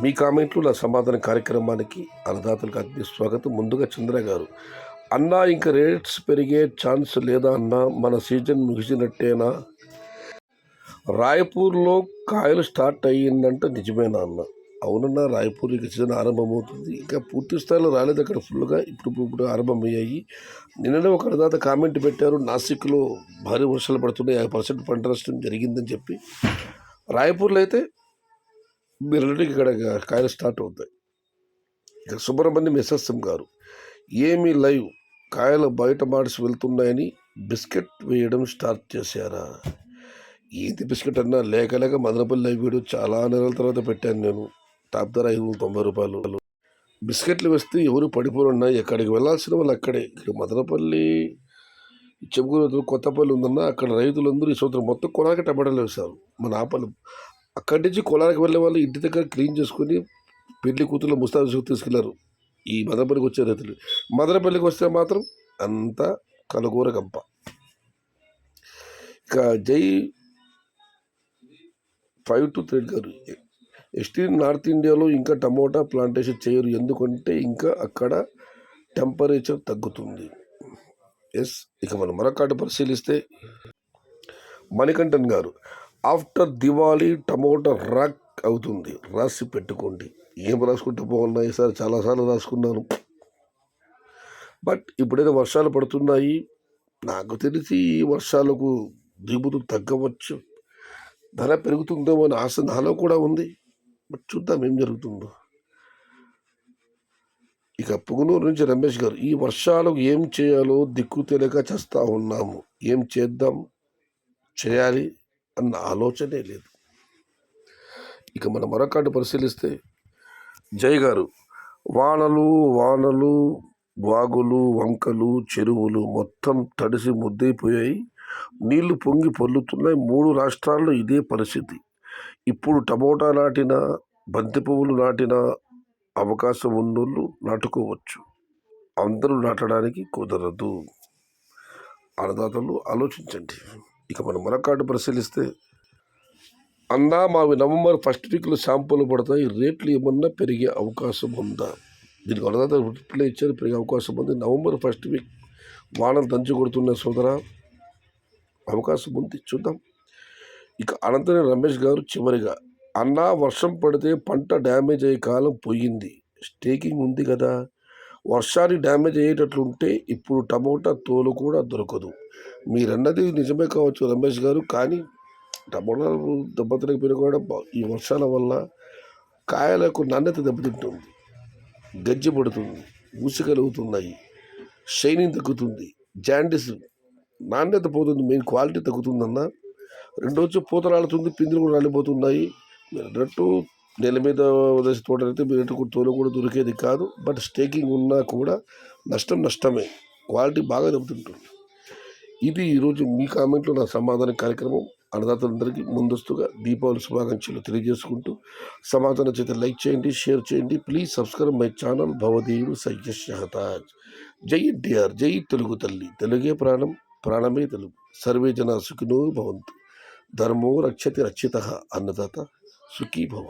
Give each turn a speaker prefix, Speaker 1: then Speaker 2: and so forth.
Speaker 1: మీ కామెంట్లు నా సమాధాన కార్యక్రమానికి అన్నదాతలకు ఆత్మీయ స్వాగతం. ముందుగా చంద్ర గారు, అన్నా ఇంకా రేట్స్ పెరిగే ఛాన్స్ లేదా అన్నా, మన సీజన్ ముగిసినట్టేనా? రాయపూర్లో కాయలు స్టార్ట్ అయ్యిందంటే నిజమేనా అన్న? అవునన్నా, రాయపూర్ ఇక సీజన్ ఆరంభమవుతుంది. ఇంకా పూర్తి స్థాయిలో రాలేదు అక్కడ ఫుల్గా, ఇప్పుడు ఆరంభమయ్యాయి. నిన్ననే ఒక అన్నదాత కామెంట్ పెట్టారు, నాసిక్లో భారీ వర్షాలు పడుతున్నాయి, 50% పంట నష్టం జరిగిందని చెప్పి. రాయపూర్లో అయితే మీరు ఇక్కడ కాయలు స్టార్ట్ అవుతాయి. ఇక సుబ్రహ్మణ్యం ఎస్ఎస్ఎం గారు, ఏమి లైవ్ కాయలు బయట మాడిసి వెళ్తున్నాయని బిస్కెట్ వేయడం స్టార్ట్ చేశారా? ఏది బిస్కెట్ అన్నా, లేక మదనపల్లి లైవ్ వీడియో చాలా నెలల తర్వాత పెట్టాను నేను. టాప్ ధర 590 రూపాయలు. బిస్కెట్లు వేస్తే ఎవరు పడిపోరున్నాయి, ఎక్కడికి వెళ్ళాల్సిన వాళ్ళు అక్కడే. ఇక్కడ మదనపల్లి, చెబుగురు, కొత్తపల్లి ఉందన్నా, అక్కడ రైతులందరూ ఈ సంవత్సరం మొత్తం కొనాకి టమాటాలు వేశారు. మన ఆపలు అక్కడి నుంచి కొలానికి వెళ్ళే వాళ్ళు ఇంటి దగ్గర క్లీన్ చేసుకుని పెళ్లి కూతురు ముస్తాబు తీసుకెళ్లారు. ఈ మదనపల్లికి వచ్చే రైతులు మదనపల్లికి వస్తే మాత్రం అంతా కలగూర గంప. ఇక జై 523 గారు, ఎస్టీ నార్త్ ఇండియాలో ఇంకా టమోటా ప్లాంటేషన్ చేయరు, ఎందుకంటే ఇంకా అక్కడ టెంపరేచర్ తగ్గుతుంది. ఎస్. ఇక మనం మరొకటి పరిశీలిస్తే మణికంఠన్ గారు, ఆఫ్టర్ దివాళీ టమోటా రాక్ అవుతుంది, రాసి పెట్టుకోండి. ఏం రాసుకుంటూ బాగున్నాయి సార్, చాలాసార్లు రాసుకున్నాను. బట్ ఇప్పుడైతే వర్షాలు పడుతున్నాయి, నాకు తెలిసి ఈ వర్షాలకు దిగుబడులు తగ్గవచ్చు, ధర పెరుగుతుందేమో అని ఆశ నాలో కూడా ఉంది. బట్ చూద్దాం ఏం జరుగుతుందో. ఇక పుగునూరు నుంచి రమేష్ గారు, ఈ వర్షాలకు ఏం చేయాలో దిక్కు తెలియక చేస్తూ ఉన్నాము, ఏం చేయాలి అన్న ఆలోచనే లేదు. ఇక మనం మరొకటి పరిశీలిస్తే జై గారు, వానలు వాగులు, వంకలు, చెరువులు మొత్తం తడిసి ముద్దైపోయాయి, నీళ్లు పొంగి పొర్లుతున్నాయి. 3 రాష్ట్రాల్లో ఇదే పరిస్థితి. ఇప్పుడు టమోటా నాటిన, బంతి పువ్వులు నాటిన అవకాశం ఉన్నోళ్ళు నాటుకోవచ్చు, అందరూ నాటడానికి కుదరదు. అన్నదాతలు ఆలోచించండి. ఇక మనం మరొకటి పరిశీలిస్తే, అన్నా మావి నవంబర్ ఫస్ట్ వీక్లో శాంపుల్ పడతాయి, రేట్లు ఏమన్నా పెరిగే అవకాశం ఉందా? దీనికి అన్నదాత రిప్లై ఇచ్చారు, పెరిగే అవకాశం ఉంది. నవంబర్ ఫస్ట్ వీక్ వానలు దంచి కొడుతున్న సోదరా, అవకాశం ఉంది, చూద్దాం. ఇక అనంతరం రమేష్ గారు, చివరిగా అన్నా వర్షం పడితే పంట డ్యామేజ్ అయ్యే కాలం పోయింది, స్టేకింగ్ ఉంది కదా, వర్షాన్ని డ్యామేజ్ అయ్యేటట్లుంటే ఇప్పుడు టమోటా తోలు కూడా దొరకదు. మీరన్నది నిజమే కావచ్చు రమేష్ గారు, కానీ టమోటాలు దెబ్బతినకపోయినా కూడా ఈ వర్షాల వల్ల కాయలకు నాణ్యత దెబ్బతింటుంది, గజ్జి పడుతుంది, ఊసి కలుగుతున్నాయి, షైనింగ్ తగ్గుతుంది, జాండిస్ నాణ్యత పోతుంది, మెయిన్ క్వాలిటీ తగ్గుతుందన్న. రెండోచ్చి పూత రాలుతుంది, పిందులు కూడా రాలిపోతున్నాయి. మీరు అన్నట్టు నెల మీద వదిలేసి తోటలైతే మీరు తోలు కూడా దొరికేది కాదు. బట్ స్టేకింగ్ ఉన్నా కూడా నష్టమే, క్వాలిటీ బాగా దెబ్బతింటుంది. ఇది ఈరోజు మీ కామెంట్లో నా సమాధాన కార్యక్రమం. అన్నదాతలందరికీ ముందస్తుగా దీపావళి శుభాకాంక్షలు తెలియజేసుకుంటూ, సమాధానం చేత లైక్ చేయండి, షేర్ చేయండి. Please subscribe my channel Bhavadevudu Syed Shahtaj. జై ఎన్టీఆర్, జై తెలుగు తల్లి, తెలుగే ప్రాణం, ప్రాణమే తెలుగు. సర్వే జన సుఖినో భవంతు, ధర్మో రక్షతి రక్షితః. అన్నదాత సుఖీ భవ.